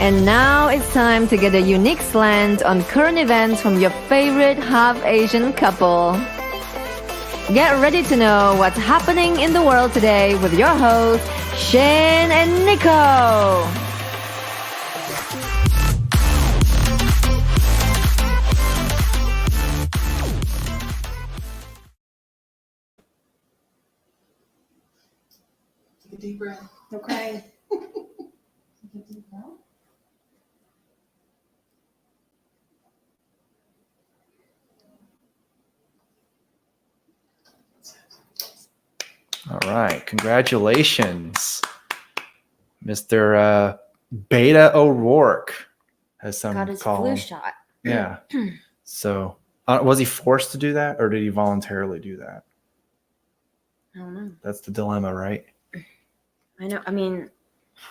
And now it's time to get a unique slant on current events from your favorite half-Asian couple. Get ready to know what's happening in the world today with your hosts, Shaine and Nico. Take a deep breath. Okay. All right. Congratulations, Mr. Beta O'Rourke has some Got his call flu him. shot. Yeah. So was he forced to do that or did he voluntarily do that? I don't know. That's the dilemma, right? I know. I mean,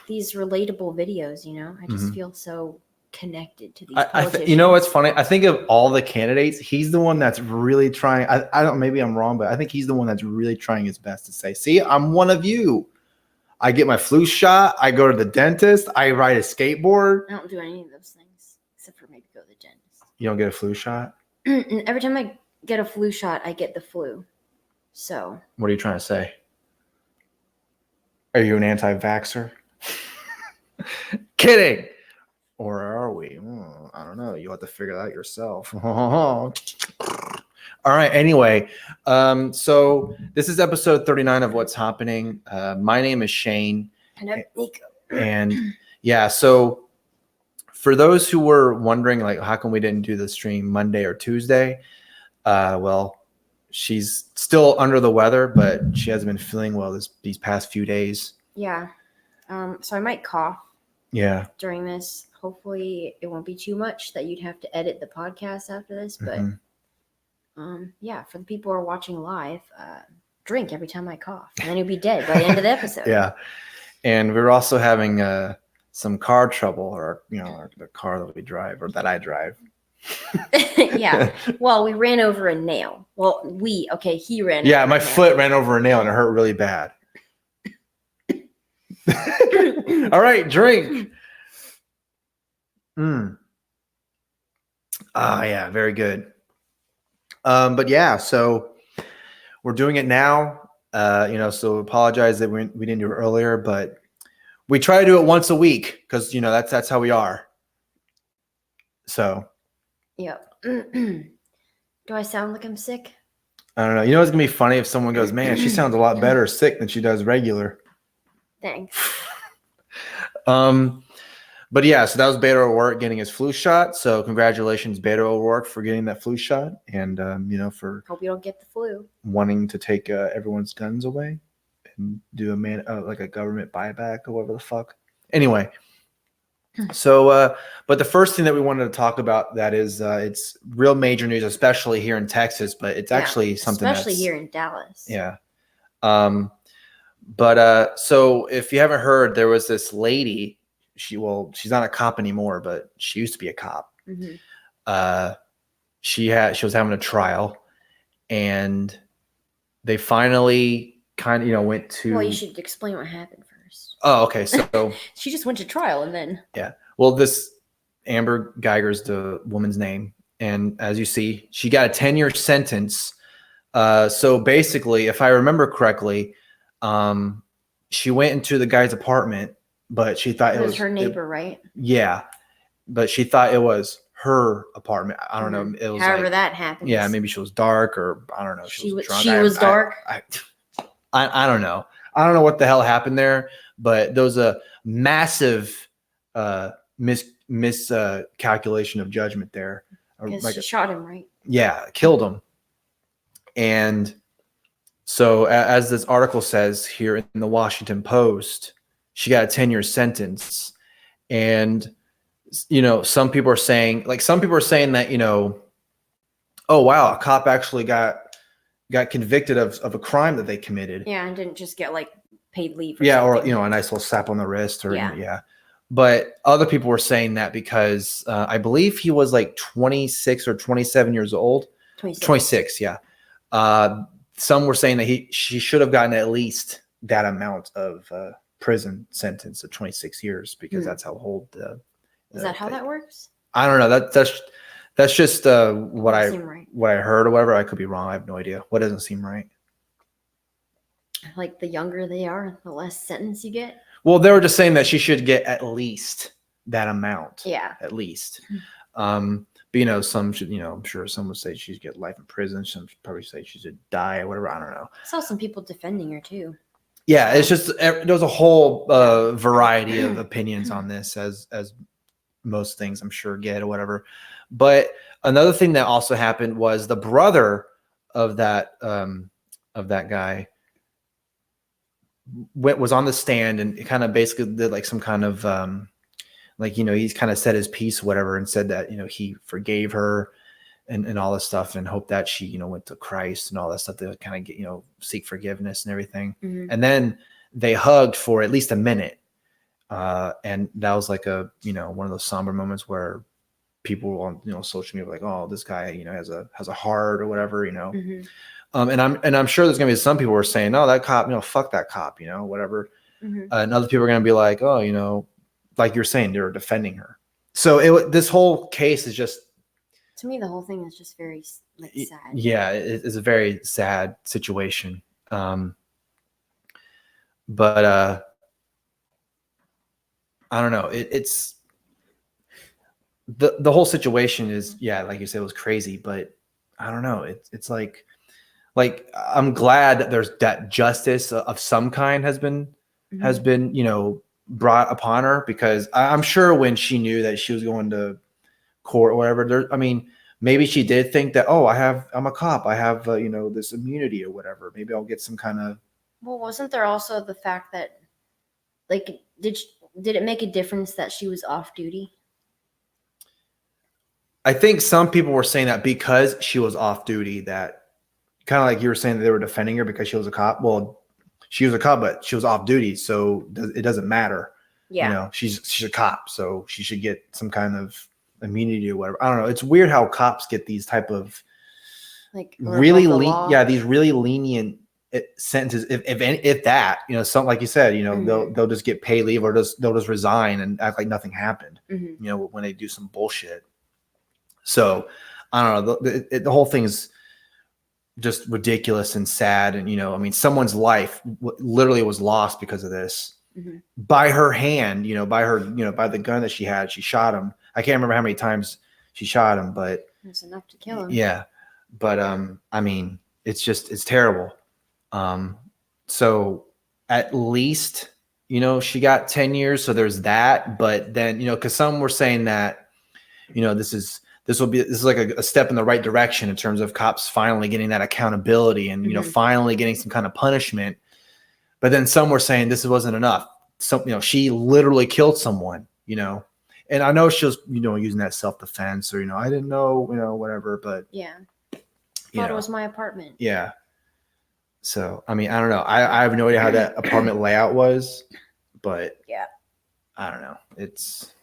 these relatable videos, I just Mhm. feel so connected to these You politicians. know what's funny? I think of all the candidates, he's the one that's really trying. I don't. Maybe I'm wrong, but I think he's the one that's really trying his best to say, "See, I'm one of you. I get my flu shot. I go to the dentist. I ride a skateboard." I don't do any of those things except for maybe go to the dentist. You don't get a flu shot? And every time I get a flu shot, I get the flu. So What are you trying to say? Are you an anti-vaxxer? Kidding. Or are we? I don't know. You'll have to figure that out yourself. All right. Anyway, so this is episode 39 of What's Happening. My name is Shaine. and I'm Nico. And yeah, so for those who were wondering, like, how come we didn't do the stream Monday or Tuesday? Well, she's still under the weather, but she hasn't been feeling well these past few days. Yeah. So I might cough Yeah. during this. Hopefully it won't be too much that you'd have to edit the podcast after this. But yeah, for the people who are watching live, drink every time I cough, and then you'll be dead by the end of the episode. Yeah. And we're also having some car trouble, or the car that we drive, or that I drive. Yeah. Well, we ran over a nail. Well, he ran. Yeah, over my a nail. foot ran over a nail and it hurt really bad. All right, drink. Yeah, very good. But yeah, so we're doing it now. So apologize that we didn't do it earlier, but we try to do it once a week because that's how we are. So Yep. Do I sound like I'm sick? I don't know. It's gonna be funny if someone goes, "Man, she sounds a lot better sick than she does regular." Thanks. But yeah, so that was Beto O'Rourke getting his flu shot. So congratulations, Beto O'Rourke, for getting that flu shot, and for Hope you don't get the flu. wanting to take everyone's guns away and do like a government buyback or whatever the fuck. Anyway, so but the first thing that we wanted to talk about that is it's real major news, especially here in Texas, but it's actually something especially here in Dallas. Yeah. But so if you haven't heard, there was this lady. She's not a cop anymore, but she used to be a cop. Mm-hmm. She was having a trial, and they finally kind of went to. Well, you should explain what happened first. Oh, okay. So she just went to trial, and then well, this Amber Geiger's the woman's name, and as you see, she got a 10-year sentence. So basically, if I remember correctly, she went into the guy's apartment. But she thought it was her neighbor, right? Yeah, but she thought it was her apartment. I don't know. It was however that happened. Yeah, maybe she was dark, or I don't know. She was drunk. She was dark. I don't know. I don't know what the hell happened there, but there was a massive miscalculation of judgment there. Because she shot him, right? Yeah, killed him. And so, as this article says here in the Washington Post, she got a 10-year sentence. And, some people are saying that, oh, wow, a cop actually got convicted of a crime that they committed. Yeah, and didn't just get paid leave. Or a nice little slap on the wrist yeah. But other people were saying that because I believe he was 26 or 27 years old. 26, yeah. Some were saying that she should have gotten at least that amount of prison sentence of 26 years because that's how old Is that how that works? I don't know. That's just what I right. what I heard or whatever. I could be wrong. I have no idea. What doesn't seem right? Like the younger they are, the less sentence you get. Well, they were just saying that she should get at least that amount. Yeah. At least. But some should, I'm sure some would say she should get life in prison. Some should probably say she should die or whatever. I don't know. I saw some people defending her too. Yeah, it's just there's a whole variety of opinions on this, as most things I'm sure get or whatever. But another thing that also happened was the brother of that guy was on the stand and kind of basically did like some kind of he's kind of said his piece, whatever, and said that he forgave her and all this stuff, and hope that she went to Christ and all that stuff to kind of get seek forgiveness and everything. Mm-hmm. And then they hugged for at least a minute, and that was like a one of those somber moments where people on social media were like, oh, this guy has a heart or whatever. Mm-hmm. And I'm sure there's gonna be some people who are saying, oh, that cop, fuck that cop, whatever. Mm-hmm. And other people are gonna be like, oh, like you're saying, they were defending her. So this whole case is just, to me, the whole thing is just very sad. Yeah, it's a very sad situation. But I don't know. It's the whole situation is, like you said, it was crazy. But I don't know. It's like I'm glad that there's that justice of some kind has been brought upon her, because I'm sure when she knew that she was going to court or whatever, maybe she did think that, oh, I'm a cop, I have this immunity or whatever, maybe I'll get some kind of. Well, wasn't there also the fact that, like, did it make a difference that she was off duty? I think some people were saying that because she was off duty, that kind of like you were saying that they were defending her because she was a cop. Well, she was a cop, but she was off duty, so it doesn't matter. Yeah. She's a cop, so she should get some kind of immunity or whatever. I don't know. It's weird how cops get these type of like really these really lenient sentences. If that, something like you said, Mm-hmm. they'll just get paid leave, or they'll just resign and act like nothing happened. Mm-hmm. When they do some bullshit. So I don't know. The whole thing is just ridiculous and sad. And, someone's life literally was lost because of this. Mm-hmm. By her hand, by the gun that she had, she shot him. I can't remember how many times she shot him, but it's enough to kill him. Yeah. But, it's terrible. So at least, she got 10 years. So there's that, but then, cause some were saying that, this is like a step in the right direction in terms of cops finally getting that accountability and, Mm-hmm. finally getting some kind of punishment. But then some were saying this wasn't enough. So, she literally killed someone, and I know she was, using that self-defense or, I didn't know, whatever, but yeah. Thought it was my apartment. Yeah. So, I don't know. I have no idea how that apartment layout was, but yeah, I don't know. It's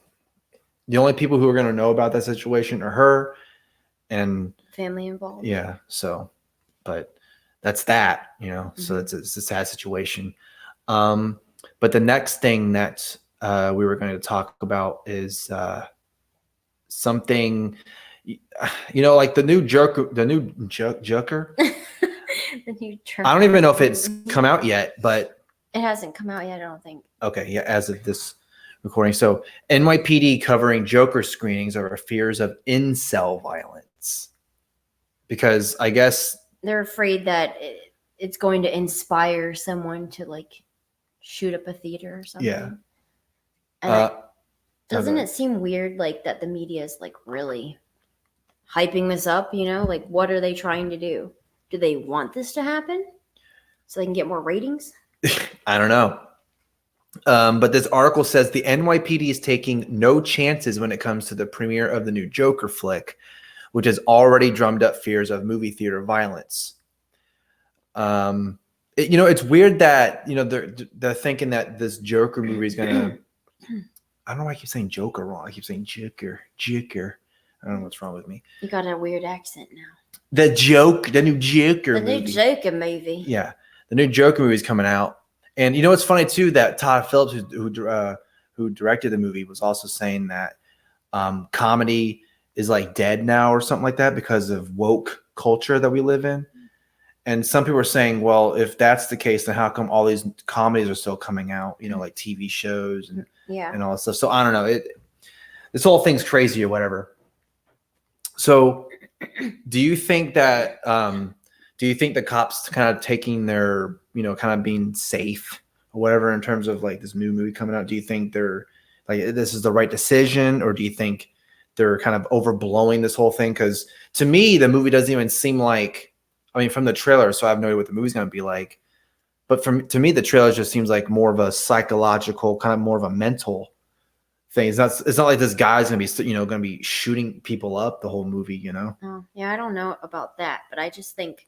the only people who are going to know about that situation are her and family involved. Yeah. So, but that's that, Mm-hmm. so it's a sad situation. But the next thing that we were going to talk about is something, like the new Joker. The new Joker. I don't even know if it's come out yet, but it hasn't come out yet, I don't think. Okay, yeah, as of this recording. So NYPD covering Joker screenings over fears of incel violence, because I guess they're afraid that it's going to inspire someone to like shoot up a theater or something. Yeah. And doesn't it seem weird, like, that the media is like really hyping this up? Like, what are they trying to do? Do they want this to happen so they can get more ratings? I don't know. But this article says the NYPD is taking no chances when it comes to the premiere of the new Joker flick, which has already drummed up fears of movie theater violence. It's weird that they're thinking that this Joker movie is gonna. I don't know why I keep saying Joker wrong. I keep saying Joker. I don't know what's wrong with me. You got a weird accent now. The new Joker The movie. new Joker movie. Yeah, the new Joker movie is coming out, and it's funny too that Todd Phillips, who directed the movie, was also saying that comedy is like dead now or something like that because of woke culture that we live in. And some people are saying, well, if that's the case, then how come all these comedies are still coming out, you know, like TV shows and all that stuff. So I don't know. This whole thing's crazy or whatever. So do you think that the cops kind of taking their, you know, kind of being safe or whatever in terms of like this new movie coming out? Do you think they're like, this is the right decision, or do you think they're kind of overblowing this whole thing? Because to me, the movie doesn't even seem like, I mean, from the trailer, so I have no idea what the movie's going to be like. But to me, the trailer just seems like more of a psychological, kind of more of a mental thing. It's not like this guy's going to be, you know, going to be shooting people up the whole movie, you know? Oh, yeah, I don't know about that, but I just think,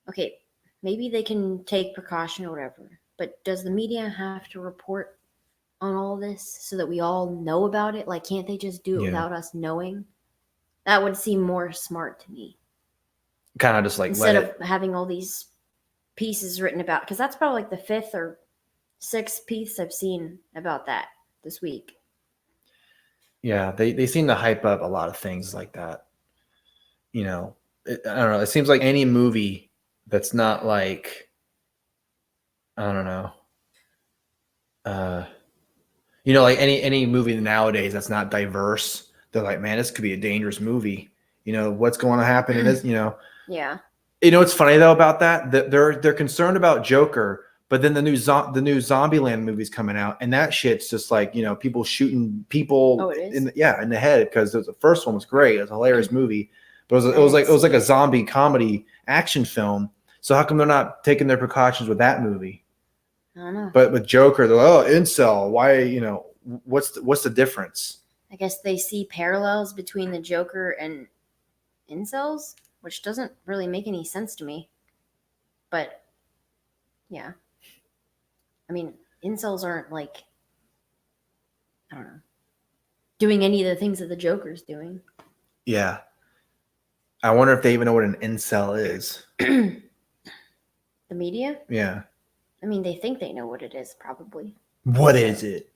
okay, maybe they can take precaution or whatever, but does the media have to report on all this so that we all know about it? Like, can't they just do it without us knowing? That would seem more smart to me. Kind of just like instead of having all these pieces written about, because that's probably like the 5th or 6th piece I've seen about that this week. Yeah, they seem to hype up a lot of things like that. You know, I don't know. It seems like any movie that's not like, I don't know, you know, like any movie nowadays that's not diverse, they're like, man, this could be a dangerous movie. You know, what's going to happen in this, you know? Yeah. You know what's funny though about that? They're concerned about Joker, but then the new Zombieland movie's coming out, and that shit's just like, you know, people shooting people in the head, because the first one was great. It was a hilarious movie, but it was like a zombie comedy action film. So how come they're not taking their precautions with that movie? I don't know. But with Joker, they're like, oh, incel. Why, you know, what's the difference? I guess they see parallels between the Joker and incels, which doesn't really make any sense to me. But yeah. I mean, incels aren't like, I don't know, doing any of the things that the Joker's doing. Yeah. I wonder if they even know what an incel is. The media? Yeah. I mean, they think they know what it is, probably. What is it?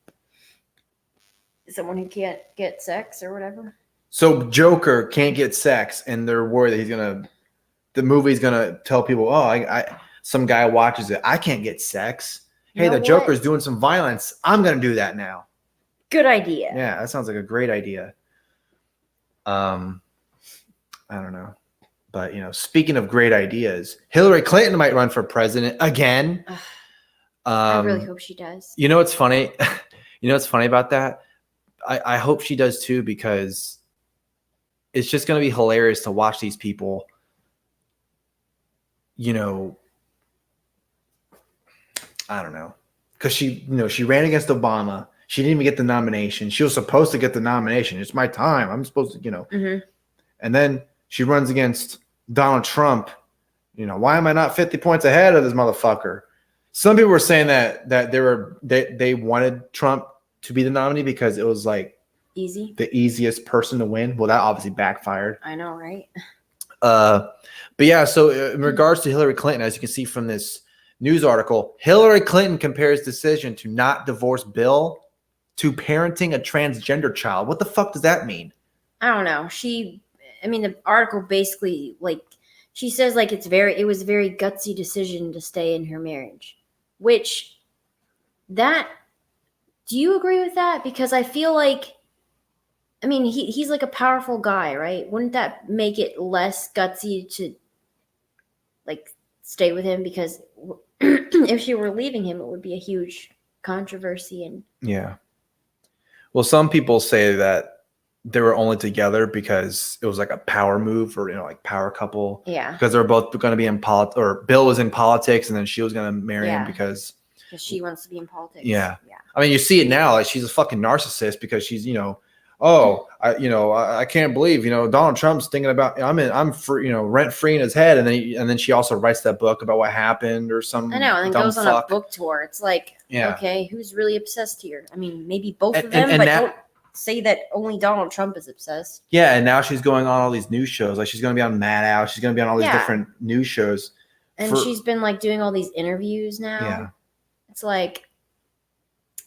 Someone who can't get sex or whatever. So Joker can't get sex, and they're worried that the movie's gonna tell people, oh, some guy watches it, I can't get sex. Hey, the Joker's doing some violence, I'm gonna do that now. Good idea. Yeah, that sounds like a great idea. I don't know. But, you know, speaking of great ideas, Hillary Clinton might run for president again. I really hope she does. You know what's funny? You know what's funny about that? I hope she does too, because it's just going to be hilarious to watch these people, you know, I don't know. Because she ran against Obama. She didn't even get the nomination. She was supposed to get the nomination. It's my time. I'm supposed to, you know. Mm-hmm. And then she runs against Donald Trump. You know, why am I not 50 points ahead of this motherfucker? Some people were saying that they wanted Trump to be the nominee because it was like the easiest person to win. Well, that obviously backfired. I know, right? But yeah, so in regards to Hillary Clinton, as you can see from this news article, Hillary Clinton compares decision to not divorce Bill to parenting a transgender child. What the fuck does that mean? I don't know. The article basically, like, she says like it was a very gutsy decision to stay in her marriage. Which, do you agree with that? Because I feel like, I mean, he's like a powerful guy, right? Wouldn't that make it less gutsy to like stay with him? Because if she were leaving him, it would be a huge controversy. And yeah. Well, some people say that they were only together because it was like a power move, or, you know, like power couple. Yeah. Because they were both going to be in politics, or Bill was in politics, and then she was going to marry him because she wants to be in politics. Yeah. I mean, you see it now. Like, she's a fucking narcissist because she's, you know, I can't believe, you know, Donald Trump's thinking about, I'm free, you know, rent free in his head, and then she also writes that book about what happened or some. I know, and then goes on a book tour. It's like, okay, who's really obsessed here? I mean, maybe both of them, but don't say that only Donald Trump is obsessed. Yeah, and now she's going on all these news shows. Like, she's going to be on Madhouse. She's going to be on all these different news shows. And she's been like doing all these interviews now. Yeah. It's like,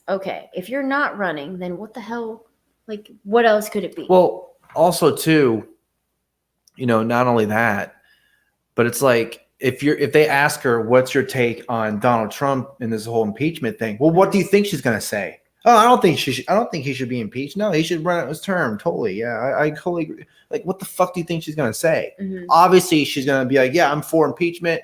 okay, if you're not running, then what the hell Like, what else could it be? Well, also too, not only that, but it's like if they ask her, what's your take on Donald Trump and this whole impeachment thing? Well, what do you think she's going to say? Oh, I don't think he should be impeached. No, he should run out his term. Totally. Yeah, I totally agree. Like, what the fuck do you think she's going to say? Mhm. Obviously, she's going to be like, yeah, I'm for impeachment.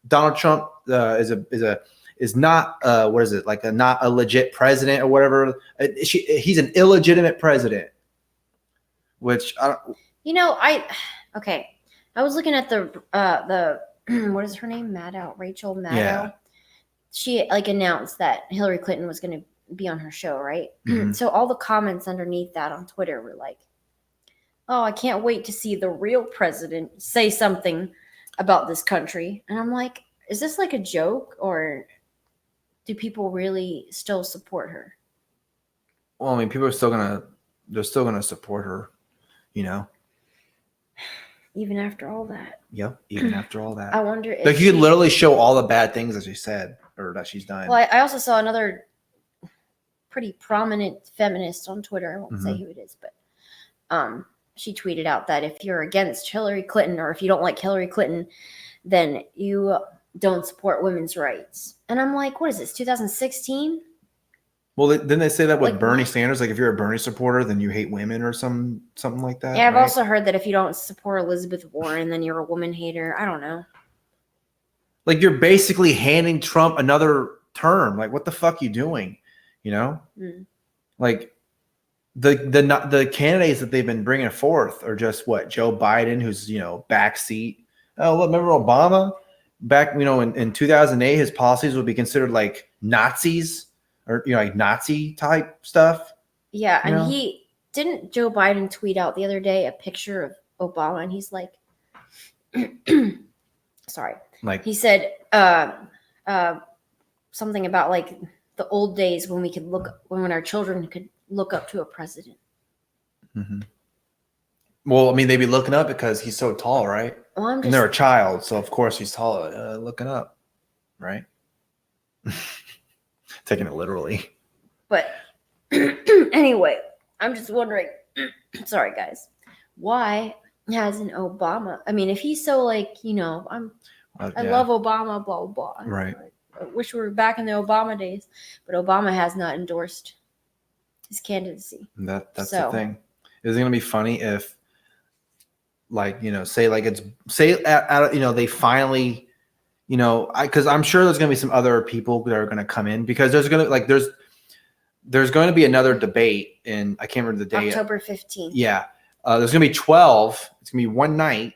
Donald Trump is not what is it, like not a legit president or whatever. He's an illegitimate president, which I don't. Okay. I was looking at the what is her name? Rachel Maddow. Yeah. She announced that Hillary Clinton was going to be on her show, right? Mhm. So all the comments underneath that on Twitter were like, "Oh, I can't wait to see the real president say something about this country." And I'm like, is this like a joke, or do people really still support her? Well, I mean, they're still gonna support her, Even after all that. Yep. Even after all that, I wonder if like you could literally show all the bad things that she said or that she's done. Well, I also saw another pretty prominent feminist on Twitter. I won't say Mm-hmm. who it is, but she tweeted out that if you're against Hillary Clinton or if you don't like Hillary Clinton, then you don't support women's rights. And I'm like, what is this, 2016? Well, didn't they say that with Like, Bernie what? Sanders? Like, if you're a Bernie supporter, then you hate women or something like that. Yeah, I've right? also heard that if you don't support Elizabeth Warren, then you're a woman hater. I don't know. Like, you're basically handing Trump another term. Like, what the fuck you doing? Mm. Like the candidates that they've been bringing forth are just what Joe Biden, who's backseat. Oh, look, remember Obama back? In 2008, his policies would be considered like Nazis or like Nazi type stuff. Yeah, and know? Joe Biden tweet out the other day a picture of Obama, and he's like, sorry. Like, He said something about like the old days when when our children could look up to a president. mm-hmm. Well, I mean, they'd be looking up because he's so tall, right? Well, And they're a child, so of course he's tall. Looking up, right? Taking it literally. But anyway, I'm just wondering. Sorry, guys. Why hasn't Obama? I mean, if he's so I love Obama, blah blah blah. Right. I wish we were back in the Obama days, but Obama has not endorsed his candidacy. That's the thing. Is it going to be funny if, say they finally, because I'm sure there's going to be some other people that are going to come in because there's going to be another debate in, I can't remember the date. October 15th. Yeah. There's going to be 12. It's going to be one night,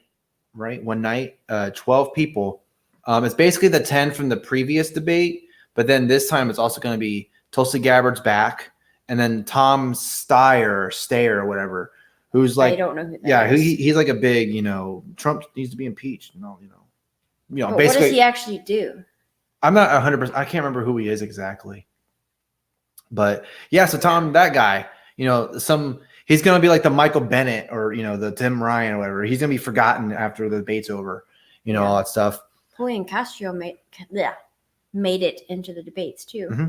right? 12 people. It's basically the 10 from the previous debate, but then this time it's also going to be Tulsi Gabbard's back, and then Tom Steyer or whatever, who's like, I don't know who that is. he's like a big, Trump needs to be impeached. But Basically, what does he actually do? I'm not 100%. I can't remember who he is exactly, but yeah. So Tom, that guy, he's going to be like the Michael Bennett or, the Tim Ryan or whatever. He's going to be forgotten after the debate's over, all that stuff. Julian Castro made it into the debates too. Mm-hmm.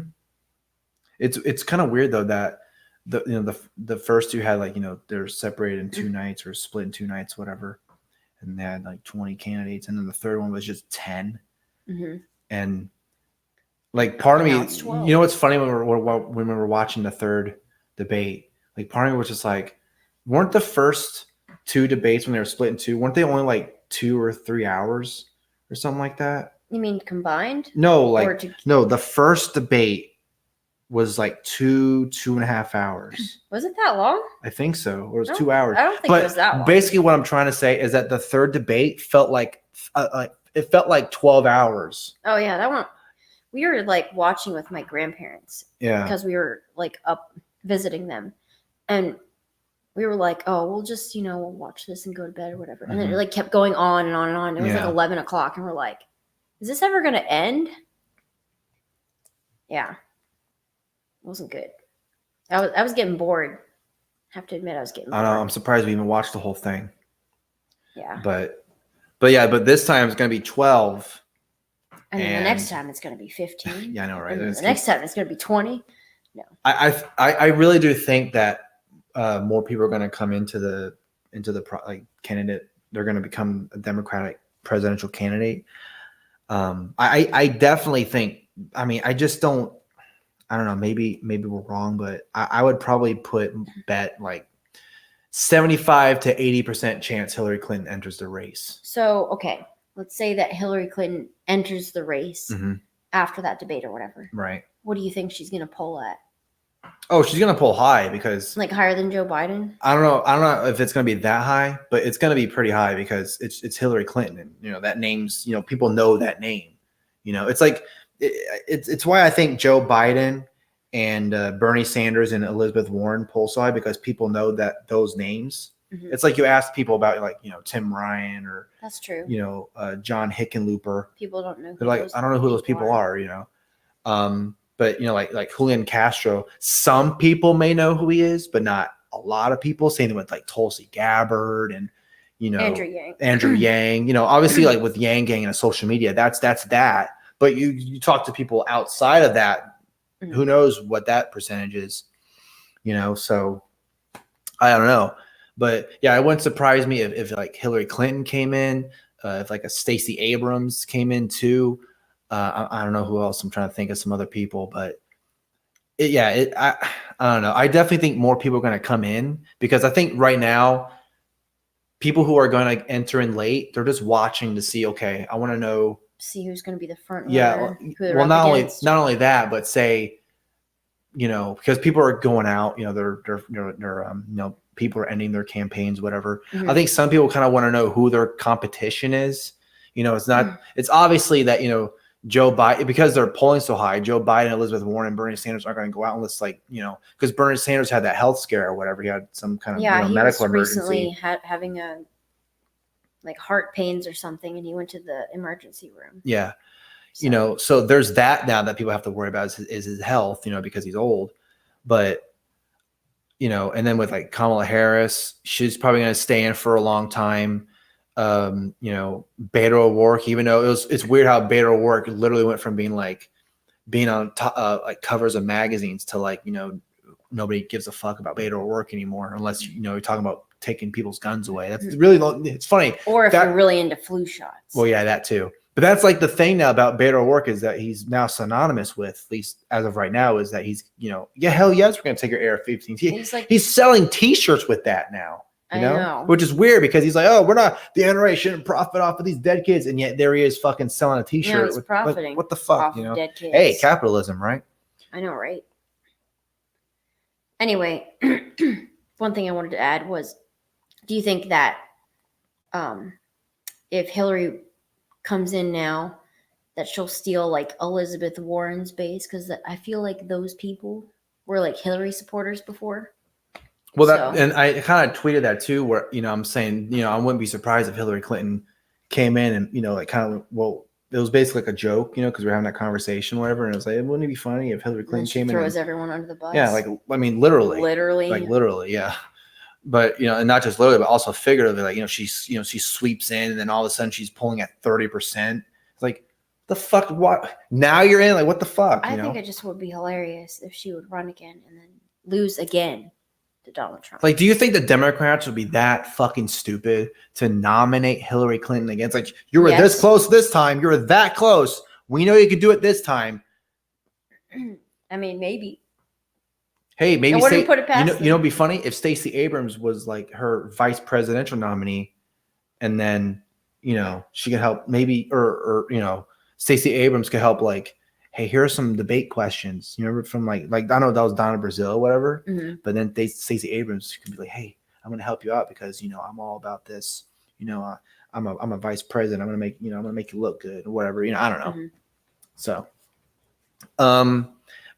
It's kind of weird though that the first two had they're separated in two nights or split in two nights, whatever, and they had like 20 candidates, and then the third one was just 10. Mm-hmm. And part of me, it's 12. What's funny when we were watching the third debate, part of me was just like, weren't the first two debates when they were split in two, weren't they only like 2 or 3 hours or something like that? You mean combined? No, no, the first debate was like 2.5 hours. Was it that long? I think so. Or it was 2 hours. I don't think it was that long. Basically what I'm trying to say is that the third debate felt like it felt like 12 hours. Oh yeah, that one. We were watching with my grandparents. Yeah. Because we were up visiting them. And we were like, oh, we'll just, we'll watch this and go to bed or whatever. And then it kept going on and on and on. It was 11 o'clock and we're like, is this ever going to end? Yeah. It wasn't good. I was getting bored. I have to admit I was getting bored. I know. I'm surprised we even watched the whole thing. Yeah. But this time it's going to be 12. And then the next time it's going to be 15. Yeah, I know, right? And the next time it's going to be 20. No. I really do think that more people are going to come into the candidate. They're going to become a Democratic presidential candidate. I definitely think. I mean, I just don't. I don't know. Maybe we're wrong, but I would probably bet like 75 to 80% chance Hillary Clinton enters the race. So, okay, let's say that Hillary Clinton enters the race after that debate or whatever. Right. What do you think she's going to poll at? Oh, she's going to poll high because like higher than Joe Biden? I don't know if it's going to be that high, but it's going to be pretty high because it's Hillary Clinton, and that name's, people know that name. It's like it's why I think Joe Biden and Bernie Sanders and Elizabeth Warren poll so high, because people know that those names. Mm-hmm. It's like you ask people about Tim Ryan or that's true. John Hickenlooper. People don't know. They're like, I don't know who those people are. But like Julian Castro, some people may know who he is, but not a lot of people. Same with like Tulsi Gabbard and Andrew Yang. Obviously like with Yang Gang and social media, that's that. But you talk to people outside of that, who knows what that percentage is, so I don't know. But yeah, it wouldn't surprise me if like Hillary Clinton came in, if like a Stacey Abrams came in too. I don't know who else. I'm trying to think of some other people, but I don't know. I definitely think more people are going to come in because I think right now, people who are going to enter in late, they're just watching to see, okay, I want to see who's going to be the front runner. Yeah. Well, not only that, but say, because people are going out, they're people are ending their campaigns, whatever. Mm-hmm. I think some people kind of want to know who their competition is. It's not, it's obviously that, Joe Biden, because they're polling so high, Joe Biden, Elizabeth Warren, and Bernie Sanders aren't going to go out unless because Bernie Sanders had that health scare or whatever. He had some kind of medical emergency. Recently having a heart pains or something, and he went to the emergency room. Yeah. So there's that now that people have to worry about is his health, because he's old. But, and then with like Kamala Harris, she's probably going to stay in for a long time. Beto O'Rourke, even though it's weird how Beto O'Rourke literally went from being on top, like covers of magazines to nobody gives a fuck about Beto O'Rourke anymore unless you're talking about taking people's guns away. That's really, it's funny. Or if you're really into flu shots. Well, yeah, that too. But that's like the thing now about Beto O'Rourke is that he's now synonymous with, at least as of right now, is that he's hell yes, we're gonna take your AR-15. He's selling T-shirts with that now. I know. Which is weird because he's like, oh, we're not, the NRA shouldn't profit off of these dead kids, and yet there he is fucking selling a T-shirt. It's profiting. What the fuck, off of dead kids. Hey, capitalism, right? I know, right? Anyway, one thing I wanted to add was, do you think that if Hillary comes in now, that she'll steal like Elizabeth Warren's base? Because I feel like those people were like Hillary supporters before. Well, and I kind of tweeted that too, where, I'm saying, I wouldn't be surprised if Hillary Clinton came in and, it was basically like a joke, because we're having that conversation, whatever. And it was like, wouldn't it be funny if Hillary Clinton came in and throws everyone under the bus? Yeah. Literally, yeah. But, and not just literally, but also figuratively, she sweeps in and then all of a sudden she's pulling at 30%. It's like, the fuck, what? Now you're in, what the fuck? I think it just would be hilarious if she would run again and then lose again to Donald Trump. Do you think the Democrats would be that fucking stupid to nominate Hillary Clinton against? You were this close this time. You were that close. We know you could do it this time. I mean, maybe. Hey, maybe put it past it'd be funny if Stacey Abrams was her vice presidential nominee, and then she could help maybe, or Stacey Abrams could help hey, here are some debate questions. You remember from I know that was Donna Brazile or whatever, but then Stacey Abrams could be like, hey, I'm going to help you out because I'm all about this. I'm a vice president. I'm going to make you look good or whatever. I don't know. Mm-hmm. So,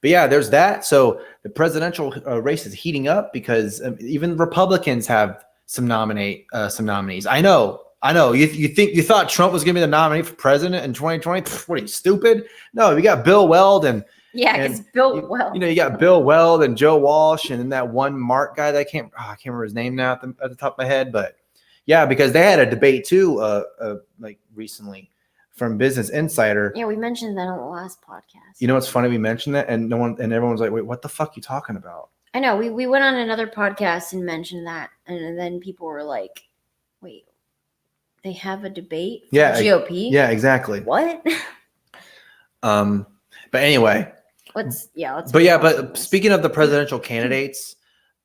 but yeah, there's that. So the presidential race is heating up because even Republicans have some nominees. I know. You thought Trump was going to be the nominee for president in 2020? What are you, stupid? No, we got Bill Weld and because Bill Weld. You got Bill Weld and Joe Walsh and then that one Mark guy that I can't remember his name now at the top of my head, but yeah, because they had a debate too, recently from Business Insider. Yeah, we mentioned that on the last podcast. You know what's funny? We mentioned that and everyone was like, "Wait, what the fuck are you talking about?" I know we went on another podcast and mentioned that, and then people were like, "Wait, they have a debate for GOP? Yeah, exactly. What?" But anyway, Let's but speaking of the presidential candidates,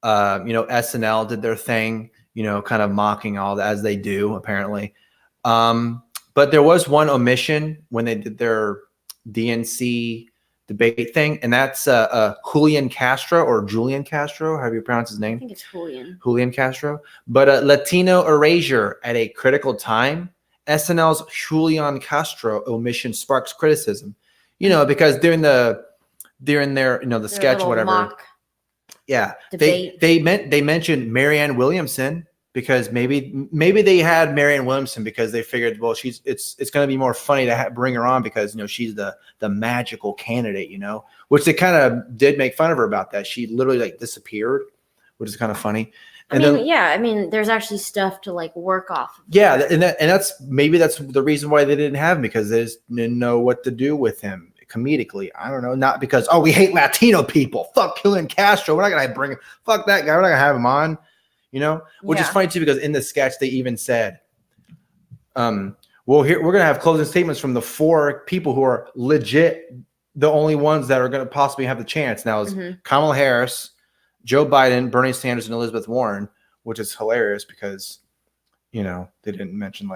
SNL did their thing, kind of mocking all that, as they do apparently. But there was one omission when they did their DNC debate thing, and that's Julian Castro, or Julian Castro, how do you pronounce his name? I think it's Julian. Julian Castro. But Latino erasure at a critical time. SNL's Julian Castro omission sparks criticism. Because during their the sketch, whatever. Yeah, debate. they mentioned Marianne Williamson, because maybe they had Marianne Williamson because they figured, well, it's going to be more funny to bring her on because she's the magical candidate, which they kind of did make fun of her about that. She literally disappeared, which is kind of funny. I mean, there's actually stuff to work off of. Yeah, and that's the reason why they didn't have him, because they just didn't know what to do with him comedically. I don't know, not because we hate Latino people. Fuck Julian Castro. We're not gonna bring him. Fuck that guy. We're not gonna have him on. Which is funny too, because in the sketch they even said, well, here we're gonna have closing statements from the 4 people who are legit the only ones that are gonna possibly have the chance. Now is Kamala Harris, Joe Biden, Bernie Sanders, and Elizabeth Warren, which is hilarious because they didn't mention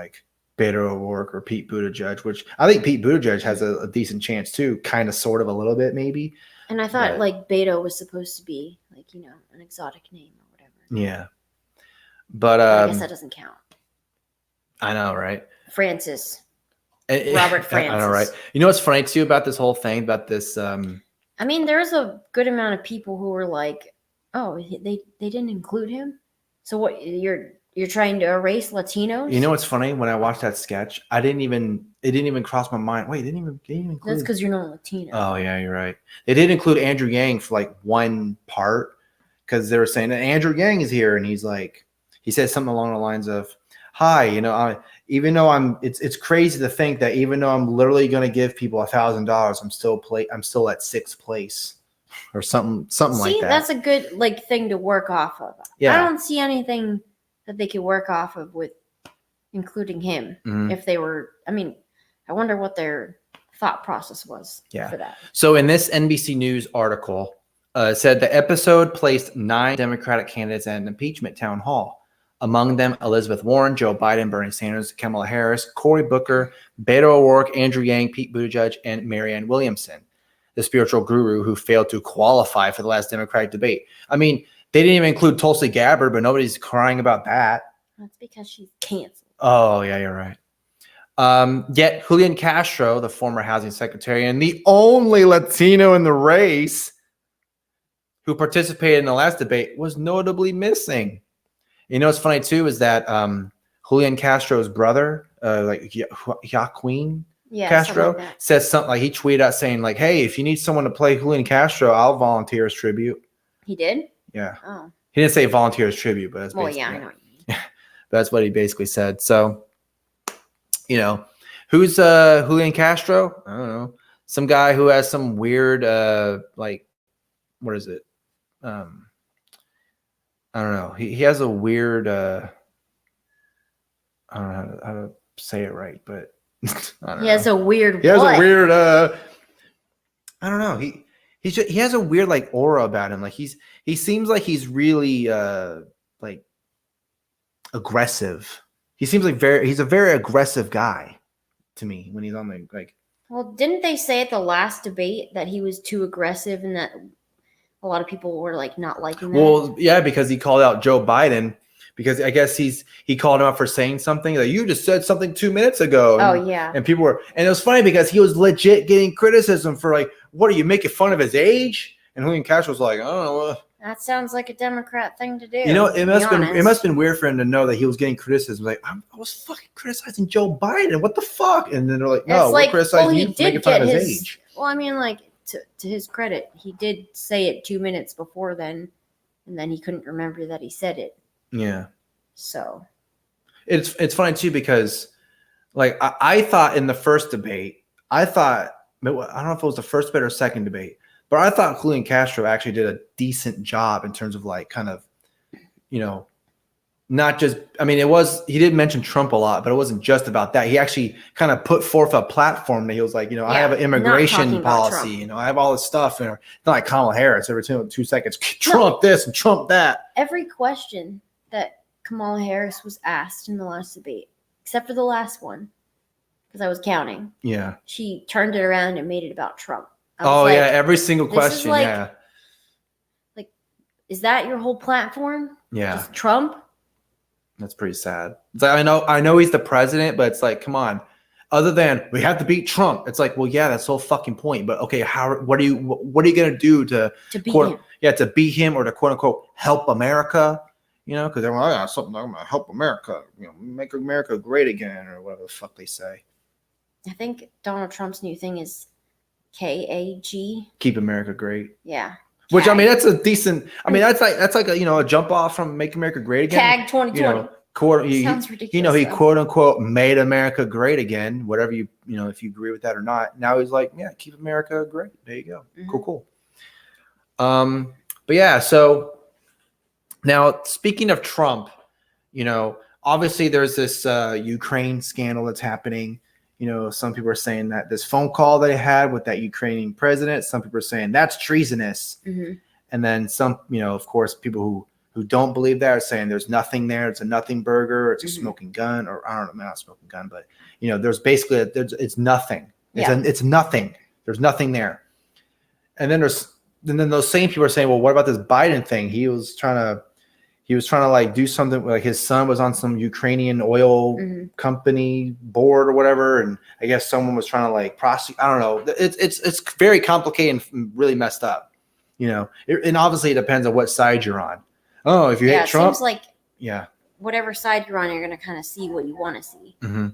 Beto O'Rourke or Pete Buttigieg, which I think Pete Buttigieg has a decent chance too, kind of, sort of, a little bit maybe. And I thought Beto was supposed to be an exotic name or whatever. Yeah. But I guess that doesn't count. I know, right? Francis. Robert Francis. I know, right? You know what's funny too about this whole thing, about this I mean, there's a good amount of people who were like, oh, they didn't include him? So what, you're trying to erase Latinos? You know what's funny? When I watched that sketch, it didn't even cross my mind. Wait, they didn't even include. That's because you're not Latino. Oh yeah, you're right. They did include Andrew Yang for one part, because they were saying that Andrew Yang is here, and he said something along the lines of, "Hi, even though it's crazy to think that even though I'm literally going to give people $1,000, I'm still at 6th place." Or something like that. That's a good thing to work off of. Yeah. I don't see anything that they could work off of with including him. If they were, I wonder what their thought process was for that. So in this NBC News article, said the episode placed 9 Democratic candidates at an impeachment town hall. Among them, Elizabeth Warren, Joe Biden, Bernie Sanders, Kamala Harris, Cory Booker, Beto O'Rourke, Andrew Yang, Pete Buttigieg, and Marianne Williamson, the spiritual guru who failed to qualify for the last Democratic debate. They didn't even include Tulsi Gabbard, but nobody's crying about that. That's because she's canceled. Oh, yeah, you're right. Yet Julian Castro, the former housing secretary and the only Latino in the race who participated in the last debate, was notably missing. What's funny too is that Julian Castro's brother, Joaquin Castro, says something he tweeted out saying hey, if you need someone to play Julian Castro, I'll volunteer as tribute. He did? Yeah. Oh. He didn't say volunteer as tribute, but that's I know what you mean. That's what he basically said. So, who's Julian Castro? I don't know. Some guy who has some weird what is it? I don't know. He has a weird I don't know how to say it right, but He has a weird I don't know. He has a weird aura about him. He seems like he's really aggressive. He seems he's a very aggressive guy to me when he's on the Well, didn't they say at the last debate that he was too aggressive and that a lot of people were not liking that? Well, yeah, because he called out Joe Biden. Because I guess he called him out for saying something you just said something 2 minutes ago. Oh yeah. And people were, and it was funny because he was legit getting criticism for what are you making fun of his age? And Julian Castro was like, I don't know. That sounds like a Democrat thing to do. It must have been weird for him to know that he was getting criticism. I was fucking criticizing Joe Biden. What the fuck? And then they're like, no, we're criticizing you for making fun of his age. Well, to his credit, he did say it 2 minutes before then, and then he couldn't remember that he said it. Yeah. So it's funny too because I thought in the first debate, I don't know if it was the first debate or second debate, But I thought Julian Castro actually did a decent job in terms of like kind of, you know, not just, I mean, he did mention Trump a lot, but it wasn't just about that. He actually kind of put forth a platform that he was like, you know, I have an immigration policy, you know, I have all this stuff. And it's not like Kamala Harris every 2 seconds, Trump this and Trump that. Every question that Kamala Harris was asked in the last debate, except for the last one, because I was counting. Yeah. She turned it around and made it about Trump. Oh, like, yeah. Every single question. Like, yeah. Like, is that your whole platform? Yeah. Just Trump? That's pretty sad. It's like, I know he's the president, but it's like, come on. Other than we have to beat Trump, it's like, well, yeah, that's the whole fucking point. But okay, what are you gonna do to beat him? Yeah, to beat him or to quote unquote help America? You know, because they're like, I got something I'm gonna help America, you know, make America great again, or whatever the fuck they say. I think Donald Trump's new thing is KAG. Keep America great. Yeah. Which I mean, that's a decent. I mean, that's like a, you know, a jump off from Make America Great Again. Tag 2020. You know, Sounds ridiculous. You know, he quote unquote made America great again. Whatever you know, if you agree with that or not. Now he's like, yeah, keep America great. There you go. Mm-hmm. Cool. But yeah, so now speaking of Trump, you know, obviously there's this Ukraine scandal that's happening. You know, some people are saying that this phone call they had with that Ukrainian president, some people are saying that's treasonous. Mm-hmm. And then some, you know, of course, people who don't believe that are saying there's nothing there. It's a nothing burger. It's a smoking gun, or I don't know, not a smoking gun, but, you know, there's basically, it's nothing. It's nothing. There's nothing there. And then then those same people are saying, well, what about this Biden thing? He was trying to like do something, like his son was on some Ukrainian oil company board or whatever, and I guess someone was trying to like prosecute. I don't know. It's very complicated and really messed up, you know. And obviously it depends on what side you're on. Oh, if you hate Trump, seems like whatever side you're on, you're gonna kind of see what you want to see. Mm-hmm.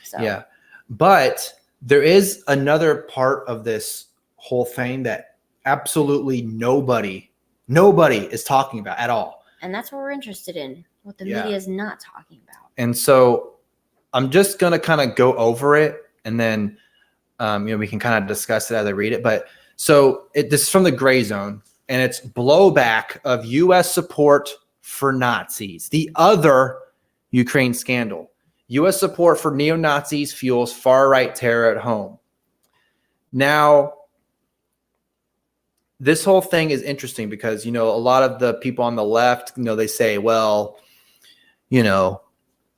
So. Yeah, but there is another part of this whole thing that absolutely nobody is talking about at all. And that's what we're interested in, what the media is not talking about. And so I'm just going to kind of go over it, and then you know, we can kind of discuss it as I read it. But so this is from the Gray Zone, and it's blowback of U.S. support for Nazis. The other Ukraine scandal. U.S. support for neo-Nazis fuels far-right terror at home. Now, this whole thing is interesting because, you know, a lot of the people on the left, you know, they say, well, you know,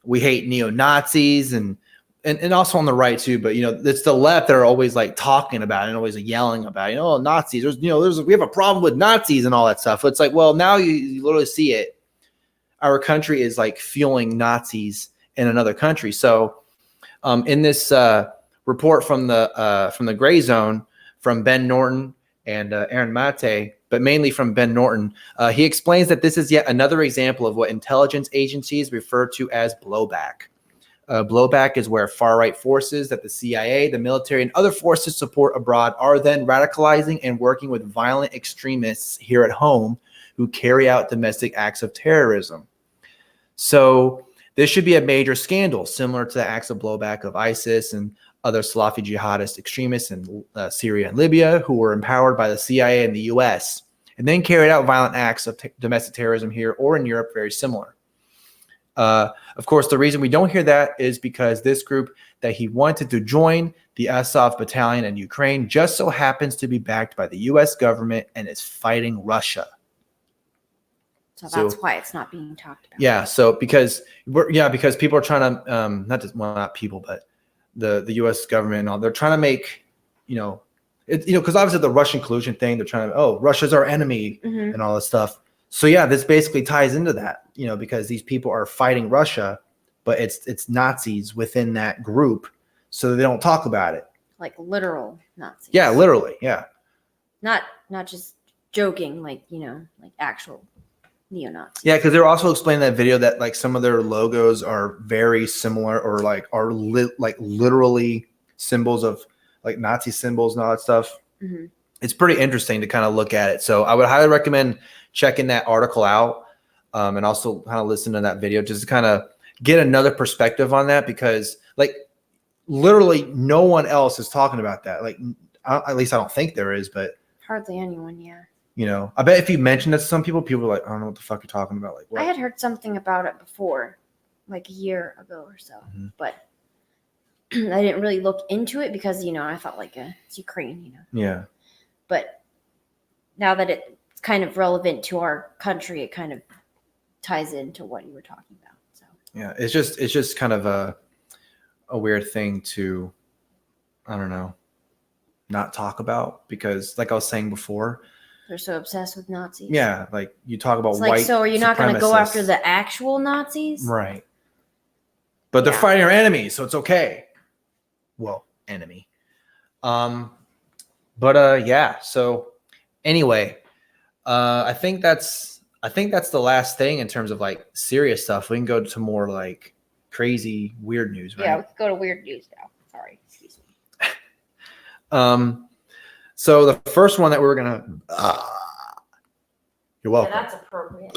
we hate neo-Nazis and also on the right too, but, you know, it's the left that are always like talking about it and always yelling about, you know, Nazis, we have a problem with Nazis and all that stuff. It's like, well, now you literally see it. Our country is like fueling Nazis in another country. So in this report from the Gray Zone from Ben Norton and Aaron Mate, but mainly from Ben Norton, he explains that this is yet another example of what intelligence agencies refer to as blowback. Blowback is where far-right forces that the CIA, the military, and other forces support abroad are then radicalizing and working with violent extremists here at home who carry out domestic acts of terrorism. So this should be a major scandal, similar to the acts of blowback of ISIS and other Salafi jihadist extremists in Syria and Libya who were empowered by the CIA and the US and then carried out violent acts of domestic terrorism here or in Europe, very similar. Of course, the reason we don't hear that is because this group that he wanted to join, the Azov battalion in Ukraine, just so happens to be backed by the US government and is fighting Russia. So that's why it's not being talked about. Yeah, so because people are trying to not people, but the U.S. government and all, they're trying to make, because obviously the Russian collusion thing, they're trying to, Russia's our enemy and all this stuff. So yeah, this basically ties into that, because these people are fighting Russia, but it's Nazis within that group, so they don't talk about it. Like literal Nazis. Yeah, literally, yeah. Not just joking, like actual neo-Nazis. Yeah, because they were also explaining that video that like some of their logos are very similar, or like are literally symbols of like Nazi symbols and all that stuff. Mm-hmm. It's pretty interesting to kind of look at it. So I would highly recommend checking that article out, and also kind of listen to that video just to kind of get another perspective on that, because like literally no one else is talking about that. Like at least I don't think there is, but Hardly anyone, yeah. You know, I bet if you mentioned it to some people, people are like, I don't know what the fuck you're talking about. Like, what? I had heard something about it before, like a year ago or so, but I didn't really look into it because, you know, I thought like it's Ukraine, you know. Yeah. But now that it's kind of relevant to our country, it kind of ties into what you were talking about. So Yeah, it's just kind of a weird thing to, I don't know, not talk about because, like I was saying before, they're so obsessed with Nazis. yeah, like you talk about It's like, white. so are you not going to go supremacists. after the actual Nazis? Right. But they're fighting our enemies, so it's okay. Well, enemy. Yeah. So anyway, I think that's the last thing in terms of like serious stuff. We can go to more like crazy, weird news, right? Yeah, we could go to weird news now. Sorry, excuse me. So the first one that we were gonna. You're welcome. Yeah, that's appropriate.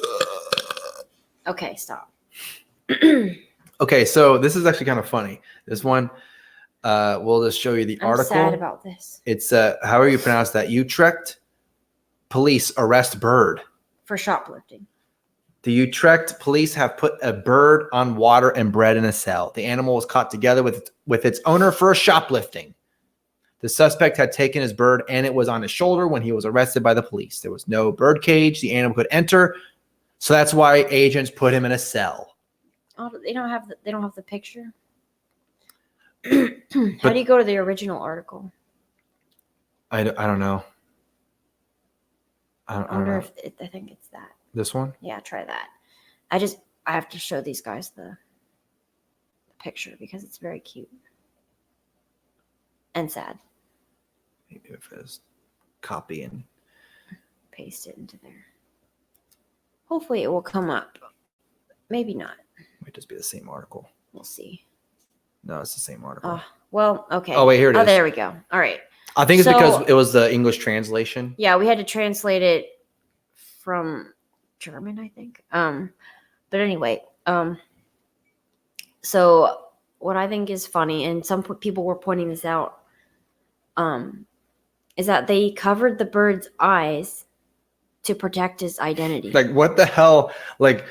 Okay, stop. Okay, so this is actually kind of funny. This one, we'll just show you the article. I'm sad about this. It's however you pronounce that. Utrecht police arrest bird For shoplifting. The Utrecht police have put a bird on water and bread in a cell. The animal was caught together with its owner for shoplifting. The suspect had taken his bird and it was on his shoulder when he was arrested by the police. There was no bird cage. The animal could enter. So that's why agents put him in a cell. Oh, they don't have the picture. How do you go to the original article? I don't know. I wonder if I think it's that. This one? Yeah, try that. I have to show these guys the picture because it's very cute and sad. Maybe if it's copy and Paste it into there. Hopefully it will come up. Maybe not. Might just be the same article. We'll see. No, it's the same article. Oh, well, okay. Oh, wait, here it is. Oh, there we go. All right. I think it's because it was the English translation. Yeah, we had to translate it from German, I think. But anyway, so what I think is funny, and some people were pointing this out, is that they covered the bird's eyes to protect his identity. Like, what the hell? Like,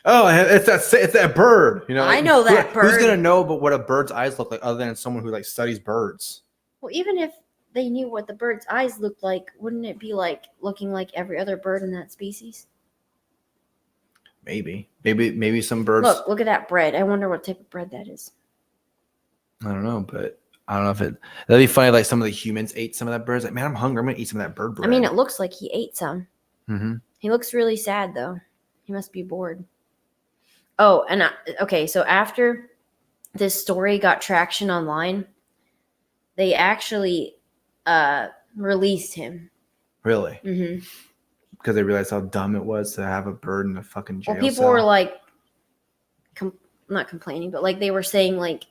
oh, it's that bird. You know, I know that bird. Who's gonna know but what a bird's eyes look like other than someone who like studies birds? Well, even if they knew what the bird's eyes looked like, wouldn't it be like looking like every other bird in that species? Maybe some birds. Look at that bread. I wonder what type of bread that is. I don't know, but I don't know if that'd be funny. Like some of the humans ate some of that bird. Like, man, I'm hungry. I'm gonna eat some of that bird bread. I mean, it looks like he ate some. Mm-hmm. He looks really sad though. He must be bored. Oh, and okay. So after this story got traction online, they actually released him. Really? Mm-hmm. Because they realized how dumb it was to have a bird in a fucking jail Well, people cell. were like, not complaining, but like they were saying like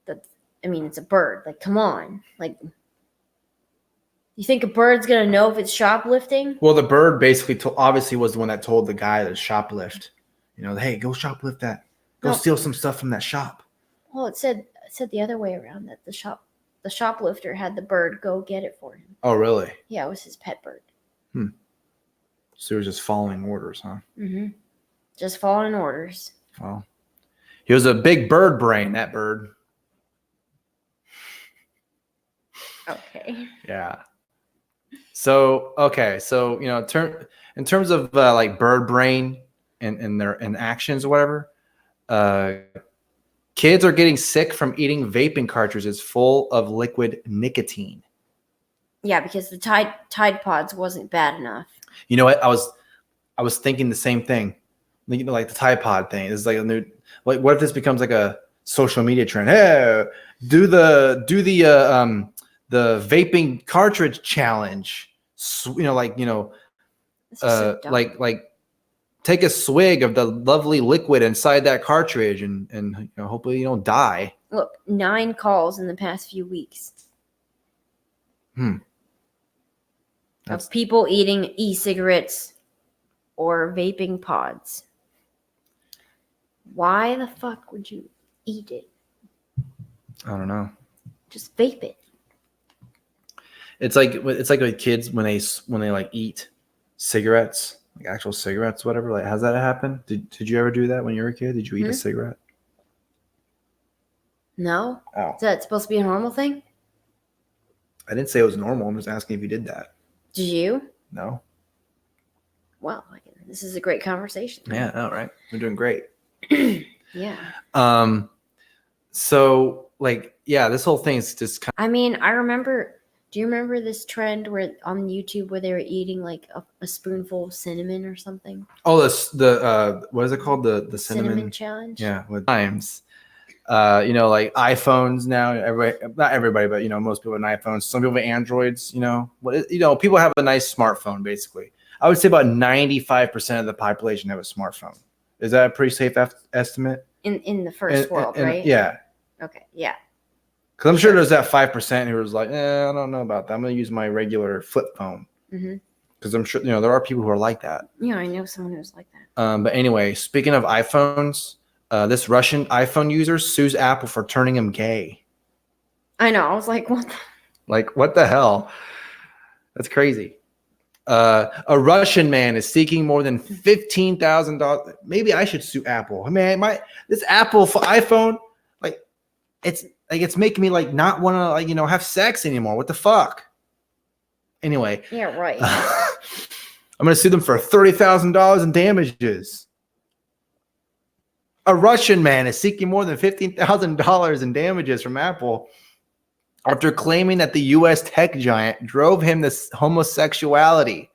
that. I mean, it's a bird. Like, come on. Like, you think a bird's gonna know if it's shoplifting? Well, the bird basically obviously was the one that told the guy to shoplift. You know, hey, go shoplift that. Go steal some stuff from that shop. Well, it said the other way around, that the shoplifter had the bird go get it for him. Oh, really? Yeah, it was his pet bird. So he was just following orders, huh? Mm-hmm. Just following orders. Well, he was a big bird brain, that bird. Okay. Yeah. So, okay. So, you know, in terms of like bird brain and their actions or whatever, kids are getting sick from eating vaping cartridges full of liquid nicotine. Yeah, because the Tide Pods wasn't bad enough. You know what? I was thinking the same thing. You know, like the Tide Pod thing. It's like a new. Like, what if this becomes like a social media trend? Hey, do the vaping cartridge challenge. You know, like So like take a swig of the lovely liquid inside that cartridge, and you know, hopefully you don't die. Look, 9 calls in the past few weeks. Of people eating e-cigarettes or vaping pods. Why the fuck would you eat it? I don't know. Just vape it. It's like with kids when they like eat cigarettes, like actual cigarettes, whatever. Like, has that happened? Did you ever do that when you were a kid? Did you eat a cigarette? No. Oh, Is that supposed to be a normal thing? I didn't say it was normal. I'm just asking if you did that. Did you? No. Well, this is a great conversation. Yeah. All right. We're doing great. Yeah. So like, yeah, this whole thing is just kind I mean, I remember. Do you remember this trend where on YouTube where they were eating like a spoonful of cinnamon or something? Oh, the what is it called? The Cinnamon challenge. Yeah, with times. You know, like iPhones now. Not everybody, but you know, most people have iPhones. Some people have Androids. You know, people have a nice smartphone. Basically, I would say about 95% of the population have a smartphone. Is that a pretty safe estimate? In the first world, right? Yeah. Okay. Yeah. Because I'm sure there's that 5% who was like, I don't know about that. I'm going to use my regular flip phone. Because I'm sure, you know, there are people who are like that. Yeah, I know someone who's like that. But anyway, speaking of iPhones, this Russian iPhone user sues Apple for turning him gay. I know. I was like, what? What the hell? That's crazy. A Russian man is seeking more than $15,000. Maybe I should sue Apple. Man, this Apple for iPhone, it's making me like not want to like, you know, have sex anymore. What the fuck? Anyway. Yeah, right. I'm going to sue them for $30,000 in damages. A Russian man is seeking more than $15,000 in damages from Apple after claiming that the U.S. tech giant drove him to homosexuality.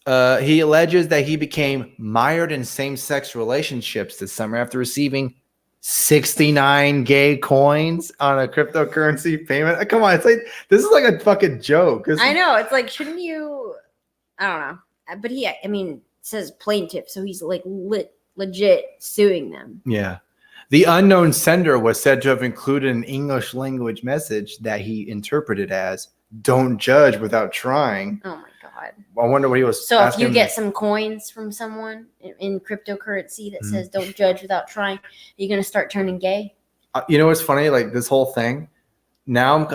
He alleges that he became mired in same-sex relationships this summer after receiving 69 gay coins on a cryptocurrency payment. Come on, it's like this is like a fucking joke. I know. It's like, shouldn't you? I don't know. But it says plaintiff, so he's like legit suing them. Yeah. The unknown sender was said to have included an English language message that he interpreted as "Don't judge without trying." Oh my god! I wonder what he was. So if you get some coins from someone in cryptocurrency that says "Don't judge without trying," are you gonna start turning gay? You know what's funny? Like this whole thing. Now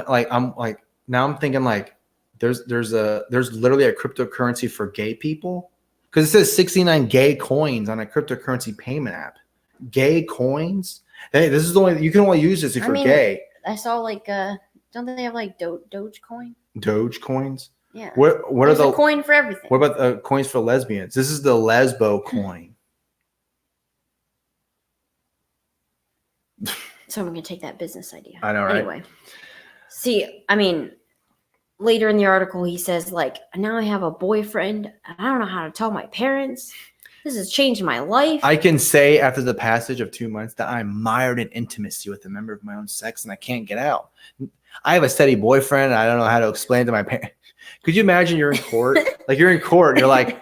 I'm thinking like there's literally a cryptocurrency for gay people because it says 69 gay coins on a cryptocurrency payment app. Gay coins. Hey, this is the only you can only use this if you're gay. I saw like don't they have like Dogecoin? Doge coins. Yeah. What There's are the a coin for everything? What about coins for lesbians? This is the lesbo coin. So I'm gonna take that business idea. I know, right? Anyway, see, I mean, later in the article he says like, now I have a boyfriend and I don't know how to tell my parents. This has changed my life. I can say after the passage of 2 months that I'm mired in intimacy with a member of my own sex and I can't get out. I have a steady boyfriend. And I don't know how to explain to my parents. Could you imagine you're in court? Like you're in court and you're like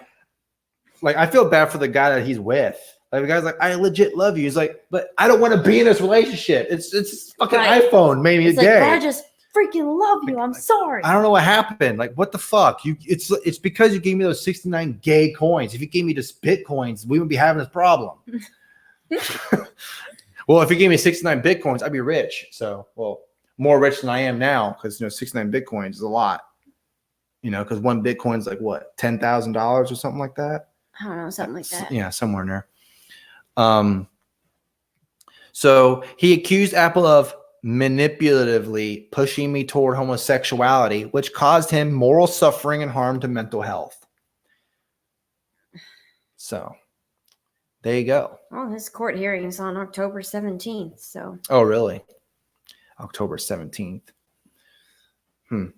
I feel bad for the guy that he's with. Like the guy's like, I legit love you. He's like, but I don't want to be in this relationship. It's fucking iPhone made me gay. Like, I just freaking love you. I'm sorry. I don't know what happened. Like, what the fuck? It's because you gave me those 69 gay coins. If you gave me just Bitcoins, we wouldn't be having this problem. Well, if you gave me 69 Bitcoins, I'd be rich. So, well, more rich than I am now because 69 Bitcoins is a lot. Because one Bitcoin is like what, $10,000 or something like that. I don't know, something like that. Yeah, somewhere in there. So he accused Apple of manipulatively pushing me toward homosexuality, which caused him moral suffering and harm to mental health. So there you go. Well, his court hearing is on October 17th. So. Oh, really? October 17th. That'd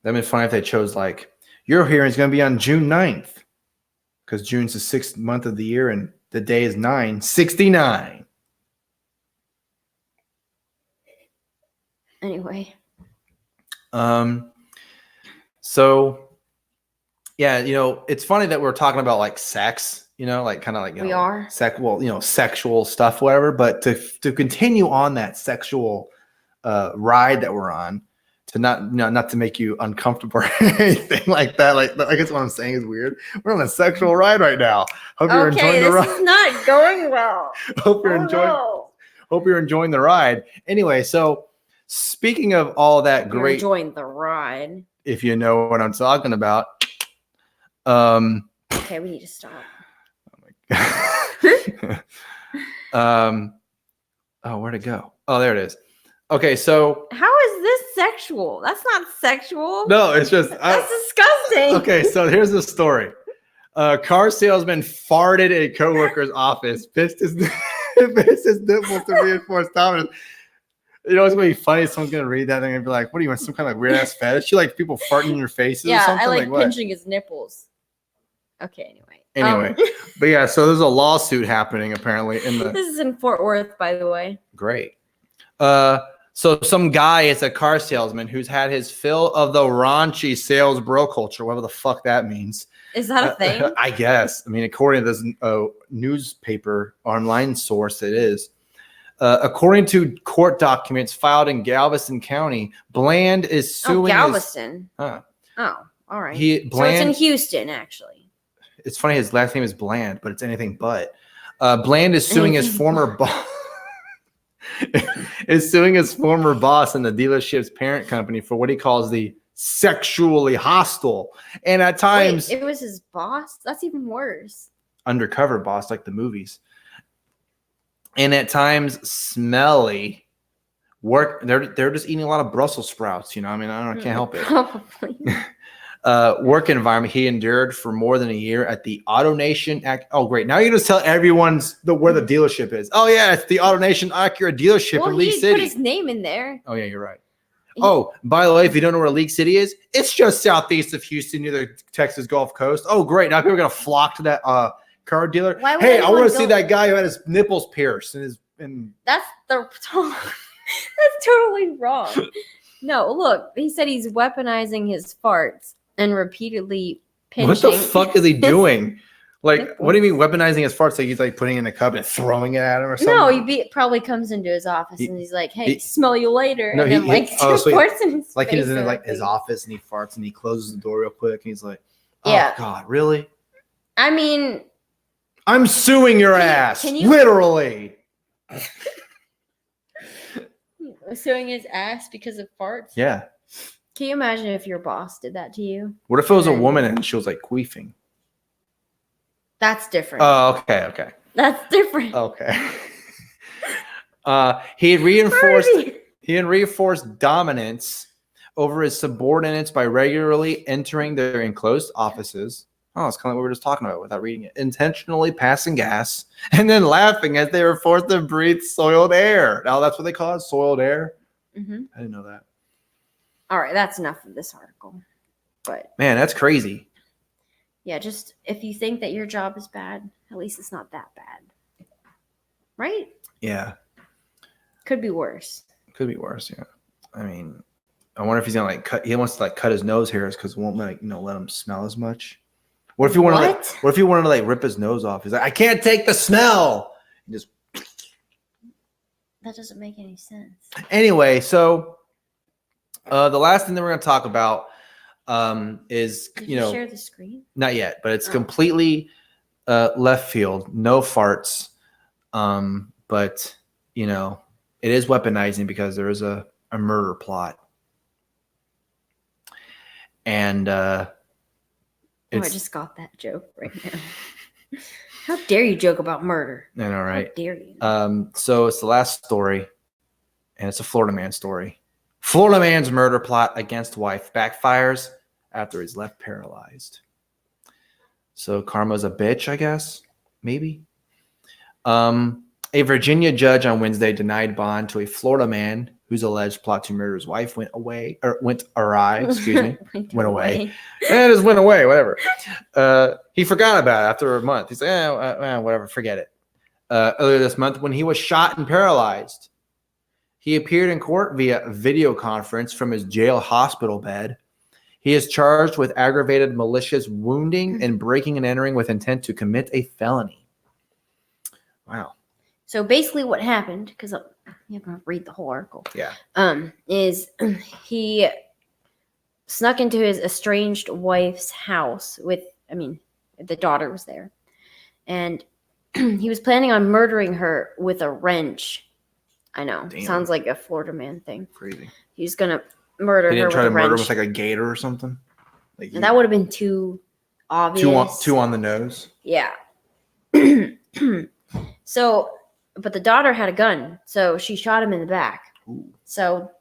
be funny if they chose like your hearing is going to be on June 9th because June's the 6th month of the year and the day is 9/69. Anyway. So yeah, it's funny that we're talking about like sex, like kind of like we are sexual stuff, whatever. But to continue on that sexual ride that we're on, to not to make you uncomfortable or anything like that. Like I guess what I'm saying is weird. We're on a sexual ride right now. Hope you're enjoying the ride. This is not going well. Hope you're enjoying the ride. Anyway, so speaking of all that You're great, enjoying the ride. if you know what I'm talking about. Okay, we need to stop. Oh, where'd it go? Oh, there it is. Okay, so How is this sexual? That's not sexual. no, it's just That's disgusting. okay. So here's the story. Car salesman farted at a coworker's office, pissed his nipples to reinforce dominance. You know, it's gonna be funny. Someone's gonna read that thing and be like, "What do you want? Some kind of weird ass fetish? You like people farting in your faces or Yeah, something?" I like what? pinching his nipples. Okay, anyway. Anyway, but yeah, so there's a lawsuit happening apparently in the. This is in Fort Worth, by the way. Great. So some guy is a car salesman who's had his fill of the raunchy sales bro culture, whatever the fuck that means. Is that a thing? I guess. I mean, according to this newspaper online source, it is. According to court documents filed in Galveston County, Bland is suing. Galveston. Oh, all right. Bland, so it's in Houston, actually. It's funny. His last name is Bland, but it's anything but. Bland is suing his former boss. Is suing his former boss and the dealership's parent company for what he calls the sexually hostile and at times. Wait, it was his boss? That's even worse. Undercover boss, like the movies. And at times smelly work. They're just eating a lot of Brussels sprouts. You know, I mean, I can't help it. Probably. Work environment he endured for more than a year at the AutoNation. Oh, great! Now you just tell everyone where the dealership is. Oh yeah, it's the AutoNation Acura dealership in League City. Put his name in there. Oh yeah, you're right. Oh, by the way, if you don't know where League City is, it's just southeast of Houston, near the Texas Gulf Coast. Oh, great! Now people are gonna flock to that car dealer. Hey, I want to see that guy who had his nipples pierced and that's totally wrong. No, look, he said he's weaponizing his farts and repeatedly pinching. What the fuck is he doing? Like, what do you mean weaponizing his farts? Like he's like putting it in a cup and throwing it at him or something? No, he probably comes into his office and he's like, "Hey, smell you later." No, and then farts in his like face. he's in like his office and he farts and he closes the door real quick and he's like, "Oh yeah. God, really?" I mean, I'm suing your ass, literally. Suing his ass because of farts? Yeah. Can you imagine if your boss did that to you? What if it was a woman and she was like queefing? That's different. Oh, okay. That's different. Okay. He had reinforced dominance over his subordinates by regularly entering their enclosed offices. Oh, it's kind of what we were just talking about without reading it. Intentionally passing gas and then laughing as they were forced to breathe soiled air. Now that's what they call it, soiled air. Mm-hmm. I didn't know that. All right, that's enough of this article. But man, that's crazy. Yeah, just if you think that your job is bad, at least it's not that bad, right? Yeah, could be worse. Could be worse. Yeah, I mean, I wonder if he's gonna like cut. He wants to like cut his nose hairs because it won't like let him smell as much. What if he wanted? What if he wanted to like rip his nose off? He's like, I can't take the smell. And just that doesn't make any sense. Anyway, so the last thing that we're going to talk about is Did you share the screen? Not yet, but it's completely left field, no farts. But it is weaponizing because there is a murder plot, and I just got that joke right now. How dare you joke about murder? I know, right? How dare you? So it's the last story, and it's a Florida man story. Florida man's murder plot against wife backfires after he's left paralyzed. So karma's a bitch, I guess. Maybe. A Virginia judge on Wednesday denied bond to a Florida man whose alleged plot to murder his wife went away. Went awry, whatever. He forgot about it after a month. He's like, whatever, forget it. Earlier this month, when he was shot and paralyzed, he appeared in court via video conference from his jail hospital bed. He is charged with aggravated malicious wounding and breaking and entering with intent to commit a felony. Wow. So basically what happened, because I'm going to read the whole article. Yeah. Is he snuck into his estranged wife's house the daughter was there. And he was planning on murdering her with a wrench. I know. Damn. Sounds like a Florida man thing. Crazy. He's gonna murder He her didn't with try a to murder him wrench. with like a gator or something. Like And that would have been too obvious. too on the nose. Yeah. So, but the daughter had a gun, so she shot him in the back. Ooh. So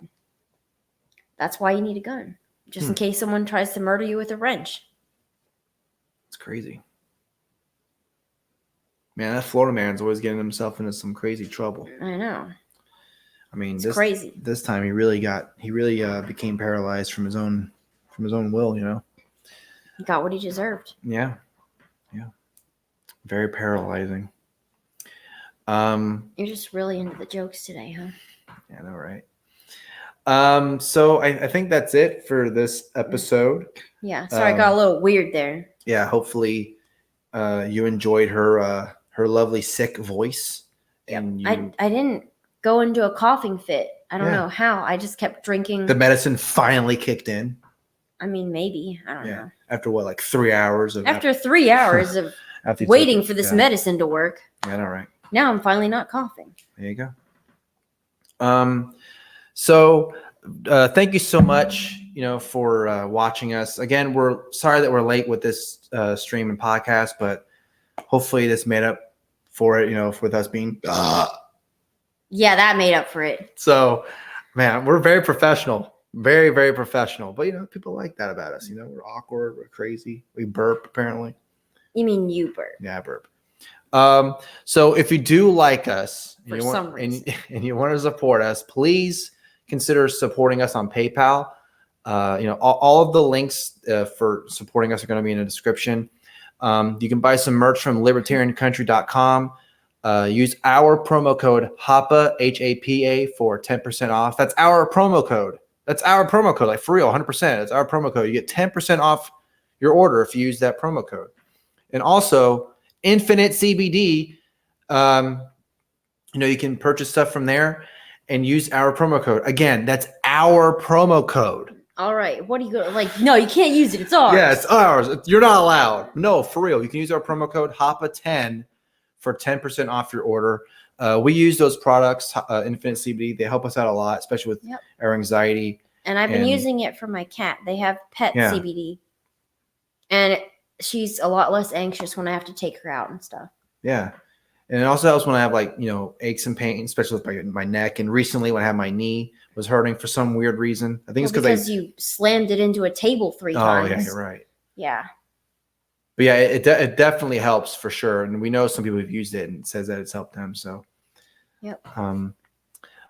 that's why you need a gun, just in case someone tries to murder you with a wrench. It's crazy. Man, that Florida man's always getting himself into some crazy trouble. I know. I mean, It's crazy. This time he really became paralyzed from his own will, you know. He got what he deserved. Yeah. Very paralyzing. You're just really into the jokes today, huh? Yeah, I know, right? So I think that's it for this episode. Yeah. Sorry, I got a little weird there. Yeah, hopefully you enjoyed her lovely sick voice. And I didn't go into a coughing fit. I don't know how. I just kept drinking. The medicine finally kicked in. I mean, maybe. I don't know. After what, like 3 hours of After 3 hours of waiting for this medicine to work. Yeah, I know, right? Now I'm finally not coughing. There you go. So thank you so much, for watching us. Again, we're sorry that we're late with this stream and podcast, but hopefully this made up for it, with us being. Yeah, that made up for it. So, man, we're very professional. Very, very professional. But, people like that about us. We're awkward. We're crazy. We burp, apparently. You mean you burp? Yeah, I burp. So if you do like us and you want to support us, please consider supporting us on PayPal. All of the links for supporting us are going to be in the description. You can buy some merch from libertariancountry.com. Use our promo code HAPA, HAPA, for 10% off. That's our promo code. Like for real, 100%. It's our promo code. You get 10% off your order if you use that promo code. And also, Infinite CBD, you can purchase stuff from there and use our promo code. Again, that's our promo code. All right. What are you going to no, you can't use it. It's ours. Yeah, it's ours. You're not allowed. No, for real. You can use our promo code HAPA10 for 10% off your order. We use those products, Infinite CBD. They help us out a lot, especially with our anxiety. And I've been using it for my cat. They have pet CBD. And she's a lot less anxious when I have to take her out and stuff. Yeah. And it also helps when I have aches and pain, especially with my neck. And recently when I had my knee was hurting for some weird reason. I think it's because you slammed it into a table 3 times. Oh, yeah, you're right. Yeah. But yeah, it definitely helps for sure. And we know some people have used it and it says that it's helped them. So, yep.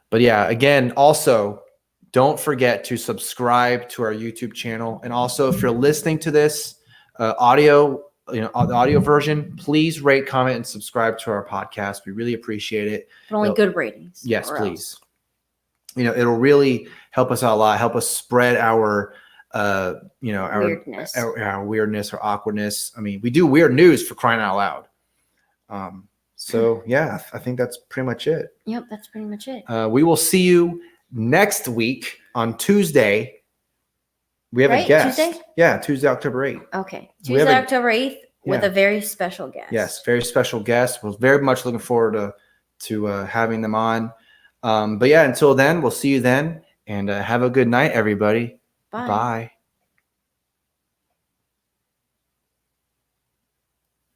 But yeah, again, also don't forget to subscribe to our YouTube channel. And also if you're listening to this audio, the audio version, please rate, comment, and subscribe to our podcast. We really appreciate it. But only good ratings. Yes, please. It'll really help us out a lot. Help us spread our weirdness. Our weirdness or awkwardness. I mean, we do weird news, for crying out loud. So yeah, I think that's pretty much it. Yep, that's pretty much it. We will see you next week on Tuesday. We have a guest. Tuesday? Yeah, Tuesday, October 8th. Okay. Tuesday, October 8th with a very special guest. Yes, very special guest. We're very much looking forward to having them on. But yeah, until then, we'll see you then. And have a good night, everybody. Bye. Bye.